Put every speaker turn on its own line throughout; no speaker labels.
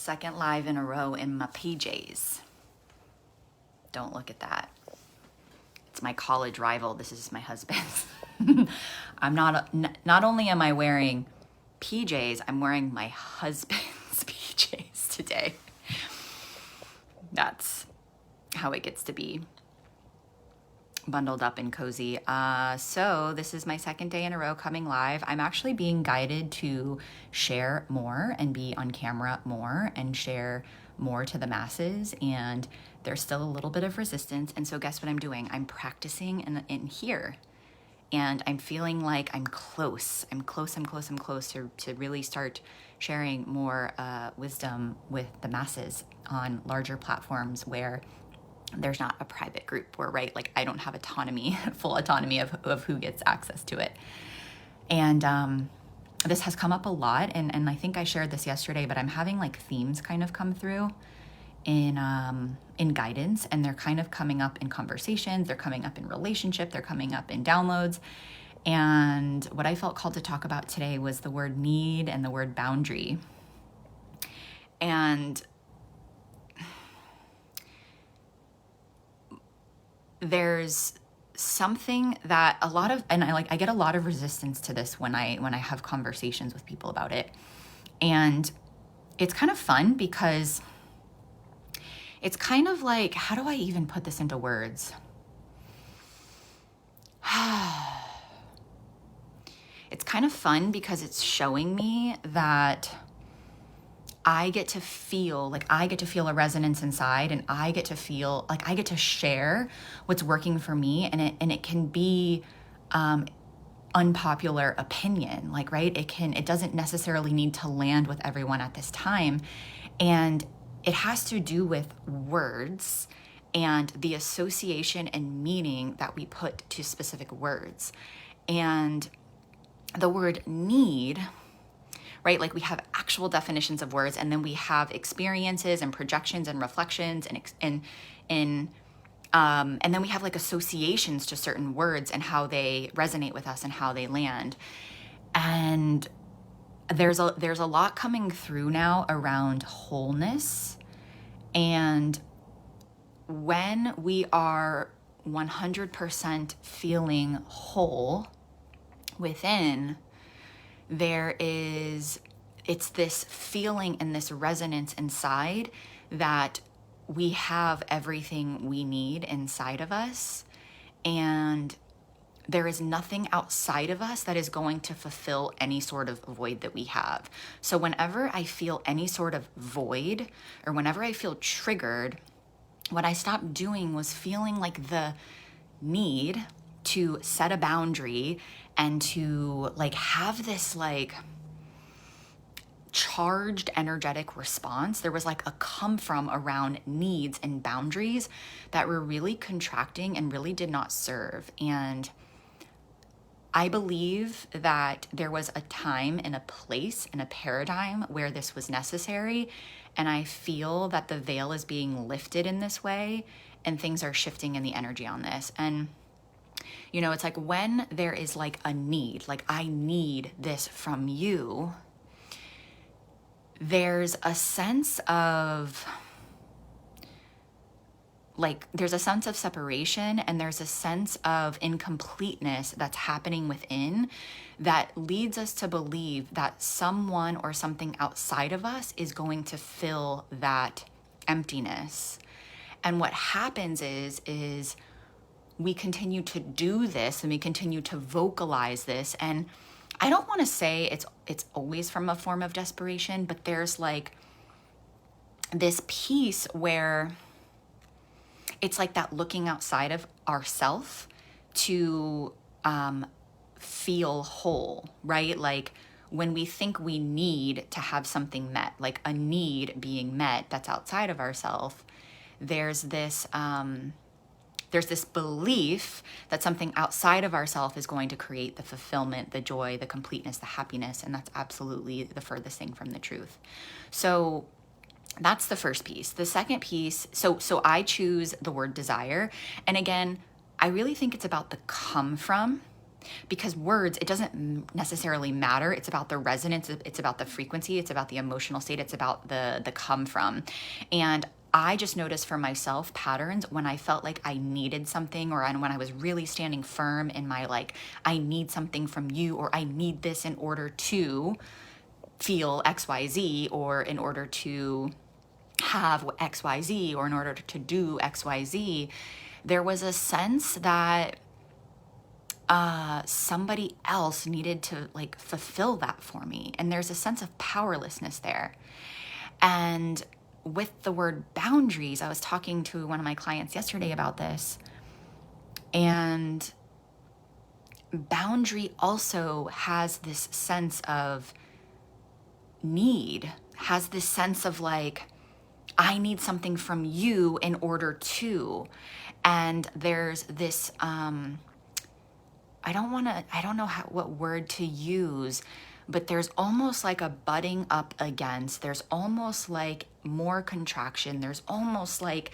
Second live in a row in my PJs. Don't look at that. It's my college rival. This is my husband's. Not only am I wearing PJs, I'm wearing my husband's PJs today. That's how it gets to be bundled up and cozy. So this is my second day in a row coming live. I'm actually being guided to share more and be on camera more and share more to the masses. And there's still a little bit of resistance. And so guess what I'm doing? I'm practicing in here. And I'm feeling like I'm close to really start sharing more wisdom with the masses on larger platforms where there's not a private group where, right, like I don't have autonomy, full autonomy of who gets access to it. And this has come up a lot, and I think I shared this yesterday, but I'm having like themes kind of come through in guidance, and they're kind of coming up in conversations, they're coming up in relationship, they're coming up in downloads. And what I felt called to talk about today was the word need and the word boundary. And there's something that I get a lot of resistance to this when I have conversations with people about it. And it's kind of fun because it's kind of like, how do I even put this into words? It's kind of fun because it's showing me that I get to feel a resonance inside, and I get to feel like I get to share what's working for me, and it can be unpopular opinion, like, right? It doesn't necessarily need to land with everyone at this time. And it has to do with words and the association and meaning that we put to specific words. And the word need, right? Like we have actual definitions of words, and then we have experiences and projections and reflections and then we have like associations to certain words and how they resonate with us and how they land. And there's a lot coming through now around wholeness. And when we are 100% feeling whole within, it's this feeling and this resonance inside that we have everything we need inside of us, and there is nothing outside of us that is going to fulfill any sort of void that we have. So whenever I feel any sort of void, or whenever I feel triggered, what I stopped doing was feeling like the need to set a boundary and to like have this like charged energetic response. There was like a come from around needs and boundaries that were really contracting and really did not serve. And I believe that there was a time and a place and a paradigm where this was necessary. And I feel that the veil is being lifted in this way, and things are shifting in the energy on this. And you know, it's like when there is like a need, like I need this from you, there's a sense of separation, and there's a sense of incompleteness that's happening within that leads us to believe that someone or something outside of us is going to fill that emptiness. And what happens is we continue to do this, and we continue to vocalize this. And I don't want to say it's always from a form of desperation, but there's like this piece where it's like that looking outside of ourself to feel whole, right? Like when we think we need to have something met, like a need being met that's outside of ourselves, there's this belief that something outside of ourselves is going to create the fulfillment, the joy, the completeness, the happiness, and that's absolutely the furthest thing from the truth. So that's the first piece. The second piece, so I choose the word desire. And again, I really think it's about the come from. Because words, it doesn't necessarily matter. It's about the resonance. It's about the frequency. It's about the emotional state. It's about the come from. And I just noticed for myself patterns when I felt like I needed something, or when I was really standing firm in my, like, I need something from you, or I need this in order to feel XYZ, or in order to have XYZ, or in order to do XYZ. There was a sense that somebody else needed to, like, fulfill that for me. And there's a sense of powerlessness there. And with the word boundaries, I was talking to one of my clients yesterday about this. And boundary also has this sense of need, has this sense of, like, I need something from you in order to. And there's this, I don't know what word to use, but there's almost like a butting up against, there's almost like more contraction, there's almost like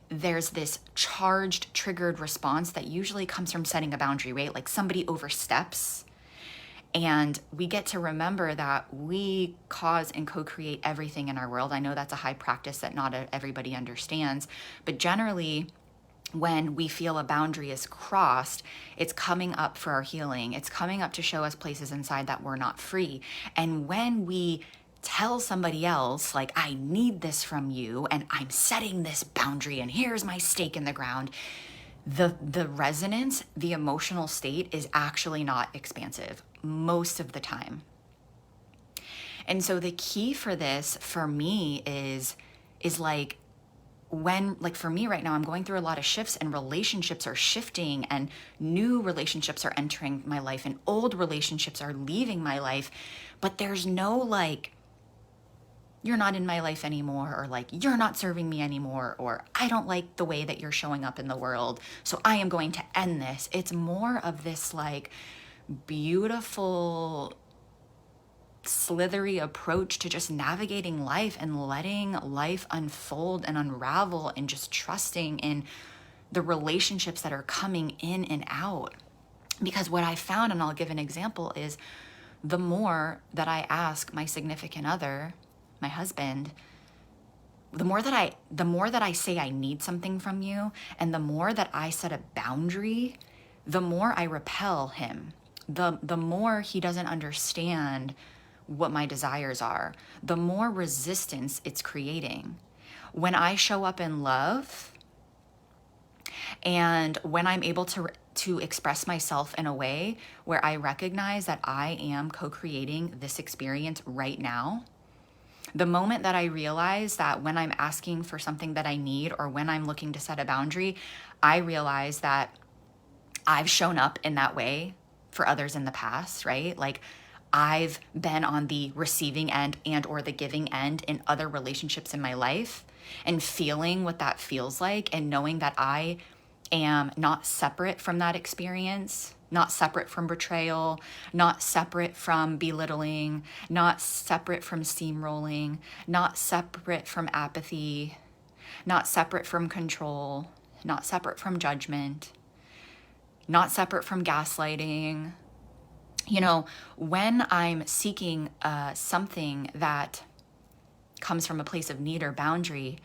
there's this charged, triggered response that usually comes from setting a boundary, right? Like somebody oversteps. And we get to remember that we cause and co-create everything in our world. I know that's a high practice that not everybody understands, but generally, when we feel a boundary is crossed, it's coming up for our healing. It's coming up to show us places inside that we're not free. And when we tell somebody else, like, I need this from you, and I'm setting this boundary, and here's my stake in the ground, the resonance, the emotional state is actually not expansive most of the time. And so the key for this, for me, is like, when, like, for me right now, I'm going through a lot of shifts, and relationships are shifting, and new relationships are entering my life, and old relationships are leaving my life. But there's no, like, you're not in my life anymore, or like, you're not serving me anymore, or I don't like the way that you're showing up in the world, so I am going to end this. It's more of this, like, beautiful, slithery approach to just navigating life and letting life unfold and unravel, and just trusting in the relationships that are coming in and out. Because what I found, and I'll give an example, is the more that I ask my significant other, my husband, the more that I say I need something from you, and the more that I set a boundary, the more I repel him. The more he doesn't understand what my desires are, the more resistance it's creating. When I show up in love, and when I'm able to express myself in a way where I recognize that I am co-creating this experience right now, the moment that I realize that when I'm asking for something that I need, or when I'm looking to set a boundary, I realize that I've shown up in that way for others in the past, right? Like, I've been on the receiving end and or the giving end in other relationships in my life, and feeling what that feels like, and knowing that I am not separate from that experience, not separate from betrayal, not separate from belittling, not separate from steamrolling, not separate from apathy, not separate from control, not separate from judgment, not separate from gaslighting. You know, when I'm seeking something that comes from a place of need or boundary,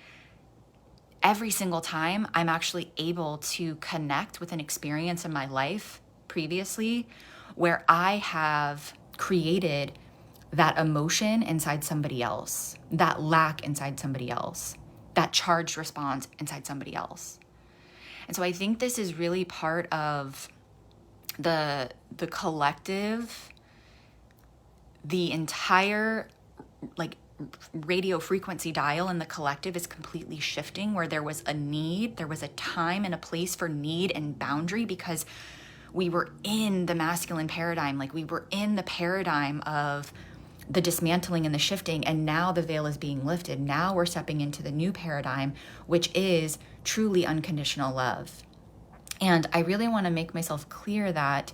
every single time I'm actually able to connect with an experience in my life previously where I have created that emotion inside somebody else, that lack inside somebody else, that charged response inside somebody else. And so I think this is really part of the collective, the entire, like, radio frequency dial in the collective is completely shifting, where there was a need, there was a time and a place for need and boundary, because we were in the masculine paradigm, like we were in the paradigm of the dismantling and the shifting, and now the veil is being lifted. Now we're stepping into the new paradigm, which is truly unconditional love. And I really want to make myself clear that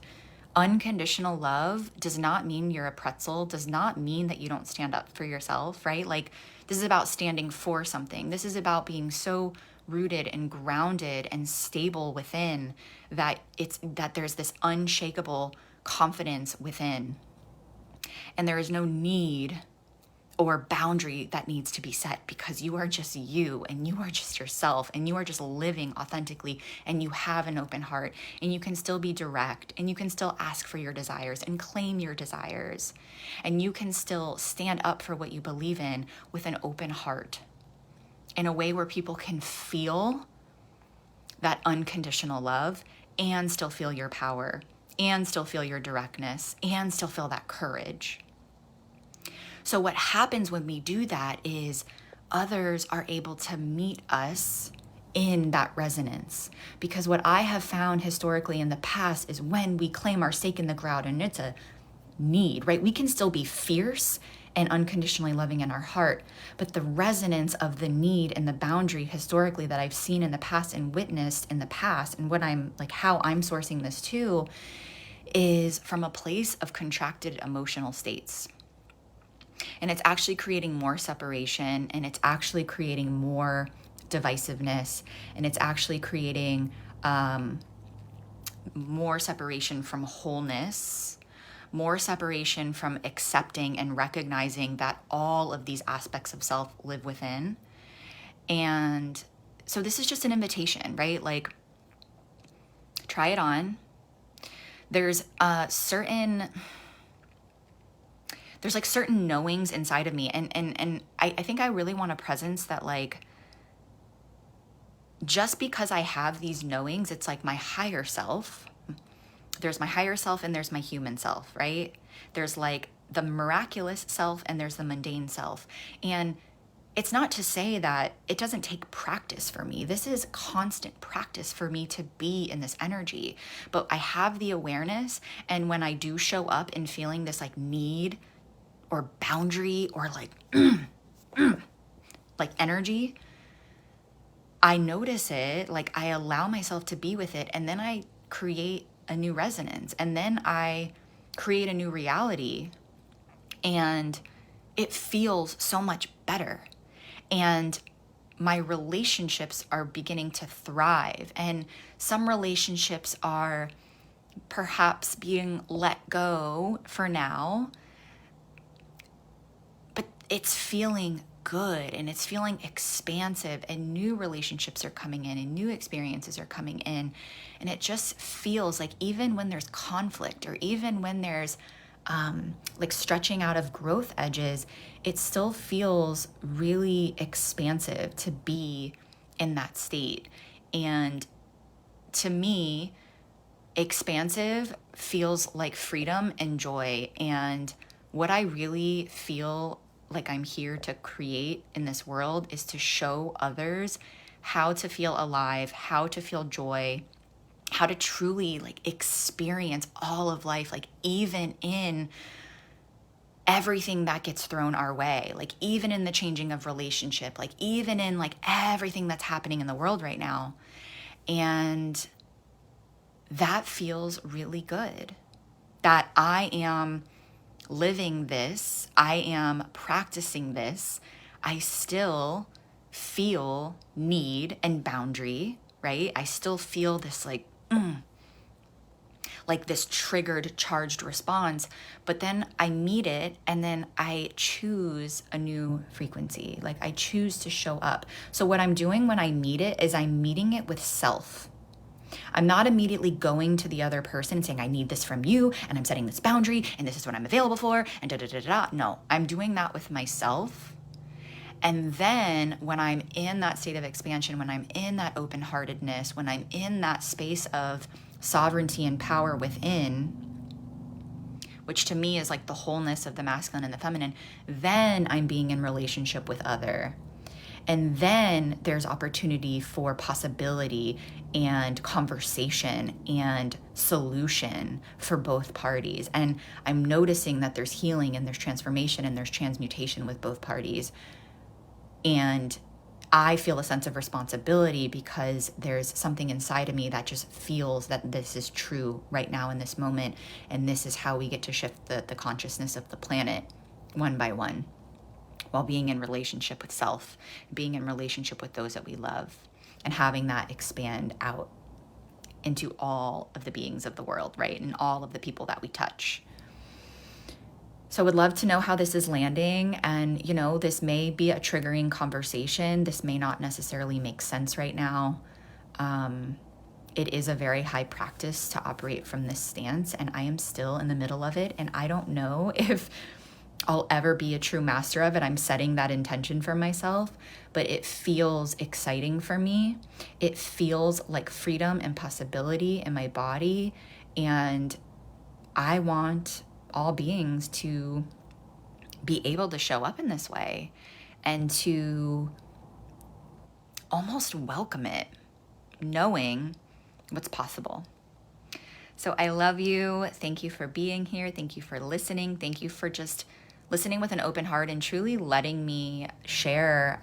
unconditional love does not mean you're a pretzel, does not mean that you don't stand up for yourself, right? Like, this is about standing for something. This is about being so rooted and grounded and stable within, that there's this unshakable confidence within. And there is no need or boundary that needs to be set, because you are just you, and you are just yourself, and you are just living authentically, and you have an open heart, and you can still be direct, and you can still ask for your desires and claim your desires, and you can still stand up for what you believe in with an open heart, in a way where people can feel that unconditional love and still feel your power and still feel your directness and still feel that courage. So what happens when we do that is others are able to meet us in that resonance. Because what I have found historically in the past is when we claim our stake in the ground, and it's a need, right? We can still be fierce and unconditionally loving in our heart, but the resonance of the need and the boundary historically that I've seen in the past and witnessed in the past, and what I'm like, how I'm sourcing this too, is from a place of contracted emotional states. And it's actually creating more separation, and it's actually creating more divisiveness, and it's actually creating more separation from wholeness, more separation from accepting and recognizing that all of these aspects of self live within. And so this is just an invitation, right? Like, try it on. There's like certain knowings inside of me. And I think I really want a presence that, like, just because I have these knowings, it's like my higher self. There's my higher self and there's my human self, right? There's like the miraculous self and there's the mundane self. And it's not to say that it doesn't take practice for me. This is constant practice for me to be in this energy. But I have the awareness, and when I do show up in feeling this like need or boundary or like like energy, I notice it, like I allow myself to be with it, and then I create a new resonance, and then I create a new reality, and it feels so much better. And my relationships are beginning to thrive, and some relationships are perhaps being let go for now, but it's feeling good and it's feeling expansive, and new relationships are coming in and new experiences are coming in. And it just feels like even when there's conflict, or even when there's like stretching out of growth edges, it still feels really expansive to be in that state. And to me, expansive feels like freedom and joy. And what I really feel like I'm here to create in this world is to show others how to feel alive, how to feel joy, how to truly like experience all of life, like even in everything that gets thrown our way, like even in the changing of relationship, like even in like everything that's happening in the world right now. And that feels really good, that I am living this, I am practicing this. I still feel need and boundary, right? I still feel this like this triggered, charged response, but then I meet it, and then I choose a new frequency. Like I choose to show up. So what I'm doing when I meet it is I'm meeting it with self. I'm not immediately going to the other person and saying, I need this from you, and I'm setting this boundary, and this is what I'm available for, and da-da-da-da. No, I'm doing that with myself. And then when I'm in that state of expansion, when I'm in that open-heartedness, when I'm in that space of sovereignty and power within, which to me is like the wholeness of the masculine and the feminine, then I'm being in relationship with other. And then there's opportunity for possibility and conversation and solution for both parties. And I'm noticing that there's healing and there's transformation and there's transmutation with both parties. And I feel a sense of responsibility because there's something inside of me that just feels that this is true right now in this moment. And this is how we get to shift the consciousness of the planet one by one, while being in relationship with self, being in relationship with those that we love. and having that expand out into all of the beings of the world, right? And all of the people that we touch. So I would love to know how this is landing. And, you know, this may be a triggering conversation. This may not necessarily make sense right now. It is a very high practice to operate from this stance, and I am still in the middle of it. And I don't know if I'll ever be a true master of it. I'm setting that intention for myself, but it feels exciting for me. It feels like freedom and possibility in my body. And I want all beings to be able to show up in this way and to almost welcome it, knowing what's possible. So I love you. Thank you for being here. Thank you for listening. Thank you for just listening with an open heart and truly letting me share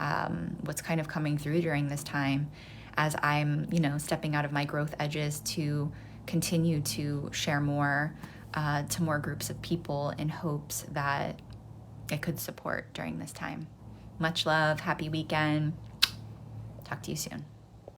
what's kind of coming through during this time as I'm, you know, stepping out of my growth edges to continue to share more to more groups of people in hopes that it could support during this time. Much love. Happy weekend. Talk to you soon.